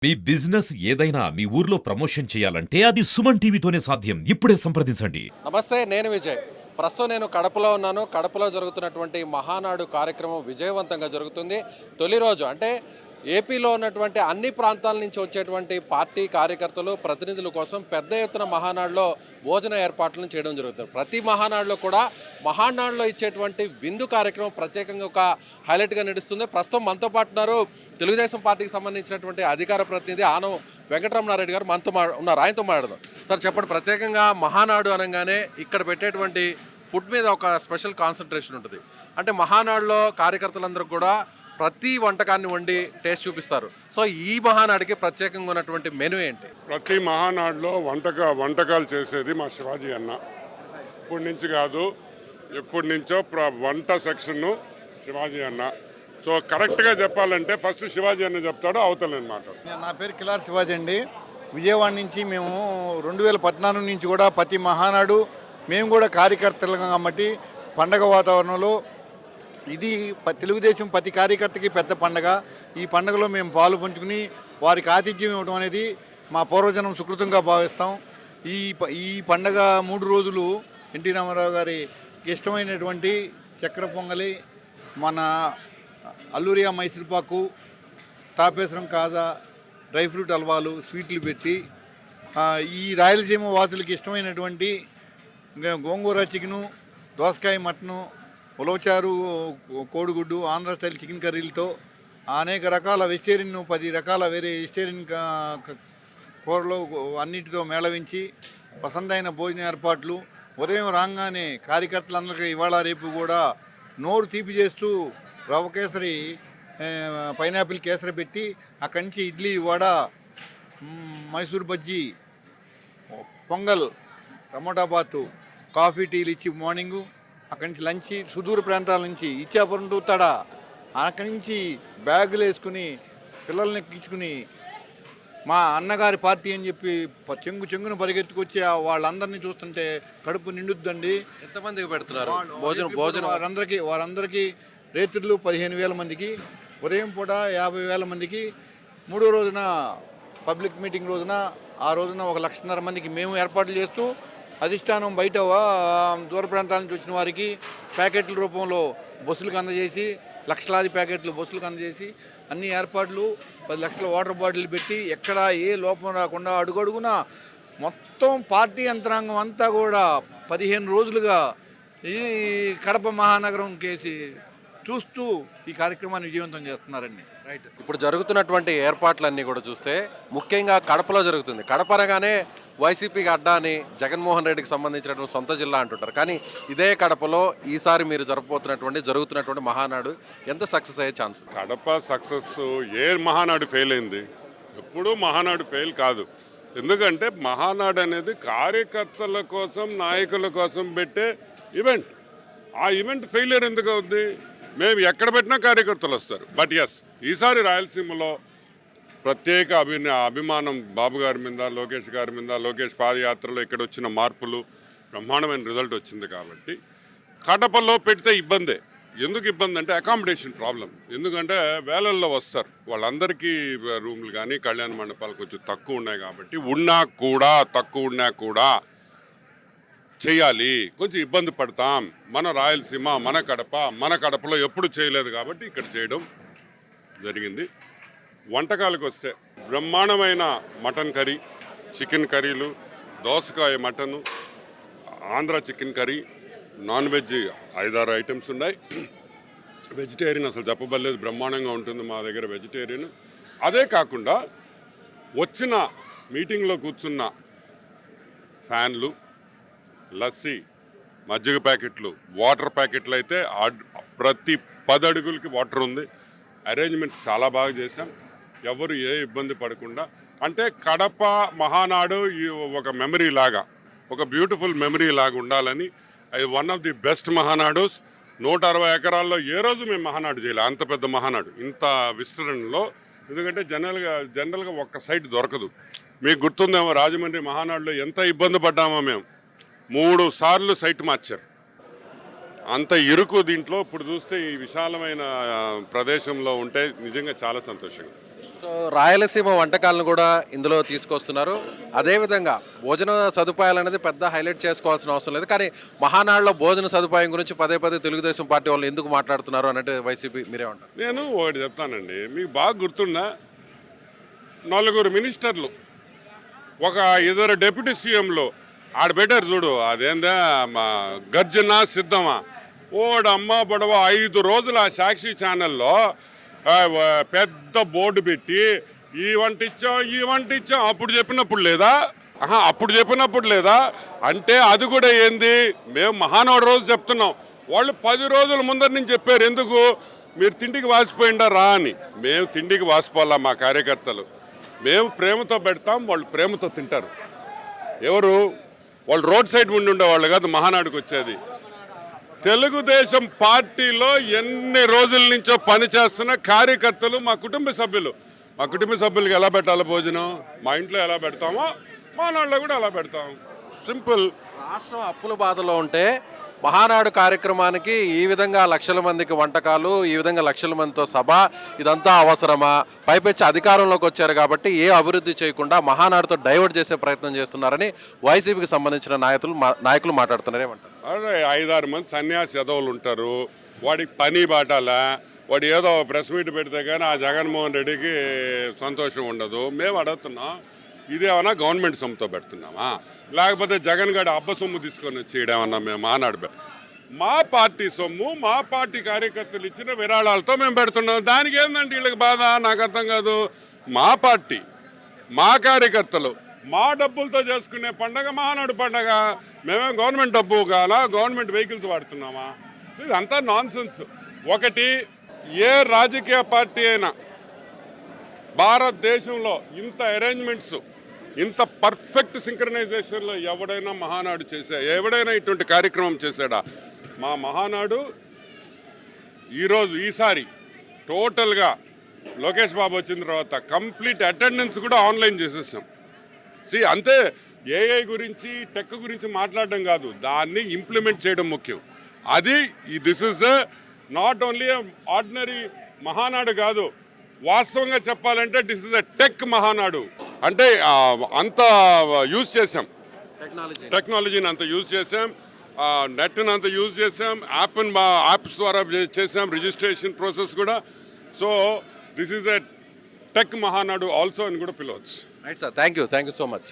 మీ business ఏదైనా మీ ఊర్లో promotion చేయాలంటే అది సుమన్ టీవీతోనే సాధ్యం. ఇప్పుడే సంప్రదించండి. నమస్తే, నేను విజయ్. ప్రస్తుతం నేను కడపలో ఉన్నాను. కడపలో జరుగుతున్నటువంటి మహానాడు కార్యక్రమం విజయవంతంగా జరుగుతుంది. తొలి రోజు అంటే ఏపీలో ఉన్నటువంటి అన్ని ప్రాంతాల నుంచి వచ్చేటువంటి పార్టీ కార్యకర్తలు, ప్రతినిధుల కోసం పెద్ద ఎత్తున మహానాడులో భోజన ఏర్పాట్లను చేయడం జరుగుతుంది. ప్రతి మహానాడులో కూడా మహానాడులో ఇచ్చేటువంటి విందు కార్యక్రమం ప్రత్యేకంగా ఒక హైలైట్గా నడుస్తుంది. ప్రస్తుతం మనతో పాటు ఉన్నారు తెలుగుదేశం పార్టీకి సంబంధించినటువంటి అధికార ప్రతినిధి ఆనం వెంకటరమణారెడ్డి గారు మనతో ఉన్నారు. ఆయనతో మాట్లాడదాం. సార్ చెప్పండి, ప్రత్యేకంగా మహానాడు అనగానే ఇక్కడ పెట్టేటువంటి ఫుడ్ మీద ఒక స్పెషల్ కాన్సన్ట్రేషన్ ఉంటుంది. అంటే మహానాడులో కార్యకర్తలందరూ కూడా ప్రతి వంటకాన్ని వండి టేస్ట్ చూపిస్తారు. సో ఈ మహానాడికి ప్రత్యేకంగా ఉన్నటువంటి మెనూ ఏంటి? ప్రతి మహానాడులో వంటకాలు చేసేది మా శివాజీ అన్న. ఇప్పటి నుంచి కాదు, ఎప్పటి నుంచో వంట సెక్షన్ను శివాజీ అన్న. సో కరెక్ట్గా చెప్పాలంటే ఫస్ట్ శివాజీ అన్న చెప్తాడు, అవతల నేను మాట్లాడు. నా పేరు కిలార్ శివాజీ అండి. విజయవాడ నుంచి మేము 2014 నుంచి కూడా ప్రతి మహానాడు మేము కూడా కార్యకర్తలుగా కాబట్టి పండగ వాతావరణంలో ఇది తెలుగుదేశం ప్రతి కార్యకర్తకి పెద్ద పండగ. ఈ పండుగలో మేము పాలు పంచుకుని వారికి ఆతిథ్యం ఇవ్వడం అనేది మా పూర్వజనం సుకృతంగా భావిస్తాం. ఈ పండగ 3 రోజులు ఎన్టీ రామారావు గారికి ఇష్టమైనటువంటి చక్కెర పొంగలి, మన అల్లూరియా మైసూర్పాకు, తాపేశ్వరం కాజా, డ్రై ఫ్రూట్ హల్వాలు, స్వీట్లు పెట్టి ఈ రాయలసీమ వాసులకి ఇష్టమైనటువంటి గోంగూర చికెను, దోసకాయ మటను, ఉలవచారు, కోడిగుడ్డు, ఆంధ్ర స్టైల్ చికెన్ కర్రీలతో అనేక రకాల వెజిటేరియన్ 10 రకాల వేరే వెజిటేరియన్ కూరలు అన్నిటితో మేళవించి పసందైన భోజన ఏర్పాట్లు. ఉదయం రాగానే కార్యకర్తలందరికీ ఇవాళ రేపు కూడా నోరు తీపి చేస్తూ రవ్వ కేసరి, పైనాపిల్ కేసరి పెట్టి అక్కడి నుంచి ఇడ్లీ, వడ, మైసూర్ బజ్జీ, పొంగల్, టమోటా బాతు, కాఫీ, టీలు ఇచ్చి మార్నింగు. అక్కడి నుంచి లంచ్ సుదూర ప్రాంతాల నుంచి ఇచ్చాపురం టు తడ, అక్కడి నుంచి బ్యాగులు వేసుకుని పిల్లల్ని ఎక్కించుకుని మా అన్నగారి పార్టీ అని చెప్పి చెంగును పరిగెత్తుకొచ్చి వాళ్ళందరినీ చూస్తుంటే కడుపు నిండుద్దండి. ఎంతమందికి పెడుతున్నారు భోజనం? వారందరికీ రేత్రులు 15,000 మందికి, ఉదయం పూట 50,000 మందికి, 3వ రోజున పబ్లిక్ మీటింగ్ రోజున ఆ రోజున 1,50,000 మందికి మేము ఏర్పాట్లు చేస్తూ అధిష్టానం బయట దూర ప్రాంతాల నుంచి వచ్చిన వారికి ప్యాకెట్ల రూపంలో బస్సులకు అందజేసి, లక్షలాది ప్యాకెట్లు బస్సులకు అందజేసి అన్ని ఏర్పాట్లు 10 లక్షల వాటర్ బాటిల్ పెట్టి ఎక్కడ ఏ లోపం రాకుండా అడుగడుగున మొత్తం పార్టీ యంత్రాంగం అంతా కూడా 15 రోజులుగా ఈ కడప మహానగరం కేసి చూస్తూ ఈ కార్యక్రమాన్ని విజయవంతం చేస్తున్నారండి. రైట్. ఇప్పుడు జరుగుతున్నటువంటి ఏర్పాట్లన్నీ కూడా చూస్తే ముఖ్యంగా కడపలో జరుగుతుంది. కడప అనగానే వైసీపీకి అడ్డా అని జగన్మోహన్ రెడ్డికి సంబంధించినటువంటి సొంత జిల్లా అంటుంటారు. కానీ ఇదే కడపలో ఈసారి మీరు జరుగుతున్నటువంటి మహానాడు ఎంత సక్సెస్ అయ్యే ఛాన్స్? కడప సక్సెస్ ఏ మహానాడు ఫెయిల్ అయింది? ఎప్పుడూ మహానాడు ఫెయిల్ కాదు. ఎందుకంటే మహానాడు అనేది కార్యకర్తల కోసం, నాయకుల కోసం పెట్టే ఈవెంట్. ఆ ఈవెంట్ ఫెయిలియర్ ఎందుకు అవుద్ది? మేము ఎక్కడ పెట్టినా కార్యకర్తలు వస్తారు. బట్ ఎస్, ఈసారి రాయలసీమలో ప్రత్యేక అభిమానం బాబు గారి మీద, లోకేష్ గారి మీద, లోకేష్ పాదయాత్రలో ఇక్కడ వచ్చిన మార్పులు బ్రహ్మాండమైన రిజల్ట్ వచ్చింది. కాబట్టి కడపలో పెడితే ఇబ్బందే. ఎందుకు ఇబ్బంది అంటే అకామిడేషన్ ప్రాబ్లం. ఎందుకంటే వేలల్లో వస్తారు, వాళ్ళందరికీ రూమ్లు కానీ కళ్యాణ మండపాలు కొంచెం తక్కువ ఉన్నాయి. కాబట్టి తక్కువ ఉన్నా కూడా చేయాలి, కొంచెం ఇబ్బంది పడతాం. మన రాయలసీమ, మన కడపలో ఎప్పుడు చేయలేదు కాబట్టి ఇక్కడ చేయడం జరిగింది. వంటకాలకు వస్తే బ్రహ్మాండమైన మటన్ కర్రీ, చికెన్ కర్రీలు, దోసకాయ mutton, Andhra chicken curry, non veg 5-6 items ఉన్నాయి. వెజిటేరియన్ అసలు చెప్పబడలేదు, బ్రహ్మాండంగా ఉంటుంది మా దగ్గర వెజిటేరియన్. అదే కాకుండా వచ్చిన మీటింగ్లో కూర్చున్న ఫ్యాన్లు, లస్సీ, మజ్జిగ ప్యాకెట్లు, వాటర్ ప్యాకెట్లు అయితే ప్రతి 10 అడుగులకి వాటర్ ఉంది. అరేంజ్మెంట్స్ చాలా బాగా చేశాం, ఎవరు ఏ ఇబ్బంది పడకుండా. అంటే కడప మహానాడు ఒక మెమరీ లాగా, ఒక బ్యూటిఫుల్ మెమరీ లాగా ఉండాలని. అది వన్ ఆఫ్ ది బెస్ట్ మహానాడుస్. 160 ఎకరాల్లో ఏ రోజు మేము మహానాడు చేయలే, అంత పెద్ద మహానాడు ఇంత విస్తరణలో. ఎందుకంటే జనరల్గా ఒక్క సైట్ దొరకదు. మీకు గుర్తుందేమో, రాజమండ్రి మహానాడులో ఎంత ఇబ్బంది పడ్డామో మేము. 3 సార్లు సైట్ మార్చారు. అంత ఇరుకు దీంట్లో. ఇప్పుడు చూస్తే ఈ విశాలమైన ప్రదేశంలో ఉంటే నిజంగా చాలా సంతోషంగా. సో రాయలసీమ వంటకాలను కూడా ఇందులో తీసుకొస్తున్నారు. అదేవిధంగా భోజన సదుపాయాలు అనేది పెద్ద హైలైట్ చేసుకోవాల్సిన అవసరం లేదు, కానీ మహానాడులో భోజన సదుపాయం గురించి పదే పదే తెలుగుదేశం పార్టీ వాళ్ళు ఎందుకు మాట్లాడుతున్నారు అన్నట్టు వైసీపీ మీరేమంటారు? నేను ఒకటి చెప్తానండి, మీకు బాగా గుర్తుందా, 4 మినిస్టర్లు, ఒక 2 డిప్యూటీ సీఎంలు ఆడ పెట్టారు చూడు, అదేందా మా గర్జన సిద్ధమా, ఓడమ్మ బొడవ 5 రోజులు ఆ సాక్షి ఛానల్లో పెద్ద బోర్డు పెట్టి ఈ వంట ఇచ్చాం అప్పుడు చెప్పినప్పుడు లేదా, అప్పుడు చెప్పినప్పుడు లేదా అంటే అది కూడా ఏంది, మేము మహానాడు రోజు చెప్తున్నాం, వాళ్ళు 10 రోజుల ముందర నుంచి చెప్పారు. ఎందుకు? మీరు తిండికి వాసిపోయిండారా అని. మేము తిండికి వాసిపోవాలా, మా కార్యకర్తలు మేము ప్రేమతో పెడతాం, వాళ్ళు ప్రేమతో తింటారు. ఎవరు? వాళ్ళు రోడ్ సైడ్ ఉండి ఉండేవాళ్ళు కాదు మహానాడుకు వచ్చేది. తెలుగుదేశం పార్టీలో ఎన్ని రోజుల నుంచో పనిచేస్తున్న కార్యకర్తలు, మా కుటుంబ సభ్యులకి ఎలా పెట్టాలి భోజనం, మా ఇంట్లో ఎలా పెడతామో మహానాడులో కూడా అలా పెడతాం. సింపుల్. రాష్ట్రం అప్పుల బాధలో ఉంటే మహానాడు కార్యక్రమానికి ఈ విధంగా లక్షల మందికి వంటకాలు, ఈ విధంగా లక్షల మందితో సభ, ఇదంతా అవసరమా? పైపెచ్చి అధికారంలోకి వచ్చారు కాబట్టి ఏ అభివృద్ధి చేయకుండా మహానాడుతో డైవర్ట్ చేసే ప్రయత్నం చేస్తున్నారని వైసీపీకి సంబంధించిన నాయకులు మాట్లాడుతున్నారు. ఏమంటారు? అదే 5-6 మంది సన్యాసి యదవులు ఉంటారు, వాడికి పని బాటాలా, వాడు ఏదో ప్రెస్ మీట్ పెడితే కానీ ఆ జగన్మోహన్ రెడ్డికి సంతోషం ఉండదు. మేము అడుగుతున్నాం, ఇదేమన్నా గవర్నమెంట్ సొమ్ముతో పెడుతున్నామా, లేకపోతే జగన్ గడి అబ్బ సొమ్ము తీసుకొని వచ్చి ఇదేమన్నా మేము మానాడు మా పార్టీ సొమ్ము, మా పార్టీ కార్యకర్తలు ఇచ్చిన విరాళాలతో మేము పెడుతున్నాం. దానికి ఏందంటే వీళ్ళకి బాధ? నాకు అర్థం కాదు. మా పార్టీ, మా కార్యకర్తలు, మా డబ్బులతో చేసుకునే పండగ మహానాడు పండగ. మేమేం గవర్నమెంట్ డబ్బు కాలా, గవర్నమెంట్ వెహికల్స్ వాడుతున్నామా? సో ఇదంతా నాన్ సెన్స్. ఒకటి, ఏ రాజకీయ పార్టీ అయినా భారతదేశంలో ఇంత అరేంజ్మెంట్స్, ఇంత పర్ఫెక్ట్ సింక్రనైజేషన్లో ఎవడైనా మహానాడు ఎవడైనా ఇటువంటి కార్యక్రమం చేశాడా? మా మహానాడు ఈసారి టోటల్గా లోకేష్ బాబు వచ్చిన తర్వాత కంప్లీట్ అటెండెన్స్ కూడా ఆన్లైన్ చేసేసాం. అంతే. ఏఐ గురించి, టెక్ గురించి మాట్లాడడం కాదు, దాన్ని ఇంప్లిమెంట్ చేయడం ముఖ్యం. అది this is not only ordinary Mahanadu కాదు, వాస్తవంగా చెప్పాలంటే this is a tech Mahanadu. అంటే అంత యూజ్ చేసాం, టెక్నాలజీని అంత యూజ్ చేసాం, నెట్ని అంత యూజ్ చేసాం, యాప్స్ ద్వారా చేసాం, రిజిస్ట్రేషన్ ప్రాసెస్ కూడా. So this is a tech Mahanadu also అని కూడా పిలవచ్చు. Right sir, thank you so much.